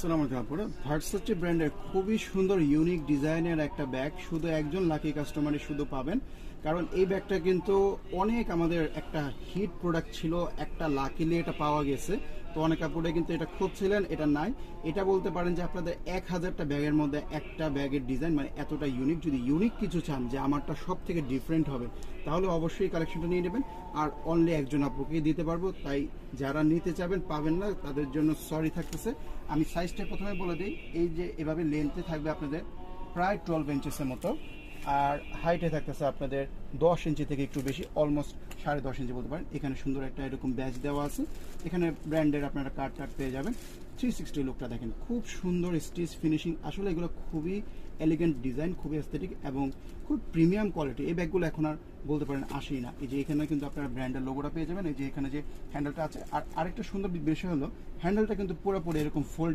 আসসালামু আলাইকুম আপুরা। ভার্সাচে ব্র্যান্ডের খুবই সুন্দর ইউনিক ডিজাইনের একটা ব্যাগ শুধু একজন লাকি কাস্টমারই শুধু পাবেন, কারণ এই ব্যাগটা কিন্তু অনেক আমাদের একটা হিট প্রোডাক্ট ছিল, একটা লাকিলি এটা পাওয়া গেছে। তো অনেক আপুরা কিন্তু এটা খুঁজছিলেন, এটা নাই। এটা বলতে পারেন যে আপনাদের 1000টা ব্যাগের মধ্যে একটা ব্যাগের ডিজাইন মানে এতটা ইউনিক। যদি ইউনিক কিছু চান যে আমারটা সব থেকে ডিফারেন্ট হবে, তাহলে অবশ্যই কালেকশনটা নিয়ে নেবেন। আর অনলি একজন আপুকেই দিতে পারবো, তাই যারা নিতে চাবেন পাবেন না, তাদের জন্য সরি থাকতেছে। আমি সাইজটা প্রথমে বলে দিই, এই যে এভাবে লেন্থে থাকবে আপনাদের প্রায় 12 ইঞ্চেসের মতো, আর হাইটে থাকতেছে আপনাদের 10 ইঞ্চি থেকে একটু বেশি, অলমোস্ট 10.5 ইঞ্চি বলতে পারেন। এখানে সুন্দর একটা এরকম ব্যাচ দেওয়া আছে, এখানে ব্র্যান্ডের আপনারা কার্ড পেয়ে যাবেন। 360 লুকটা দেখেন, খুব সুন্দর স্টিচ ফিনিশিং। আসলে এগুলো খুবই এলিগেন্ট ডিজাইন, খুবই এস্থেটিক এবং খুব প্রিমিয়াম কোয়ালিটি। এই ব্যাগগুলো এখন আর বলতে পারেন আসেই না। এই যে এখানে কিন্তু আপনারা ব্র্যান্ডের লোগোটা পেয়ে যাবেন। এই যে এখানে যে হ্যান্ডেলটা আছে, আর আরেকটা সুন্দর বিষয় হলো হ্যান্ডেলটা কিন্তু পুরোপুরি এরকম ফোল্ডিং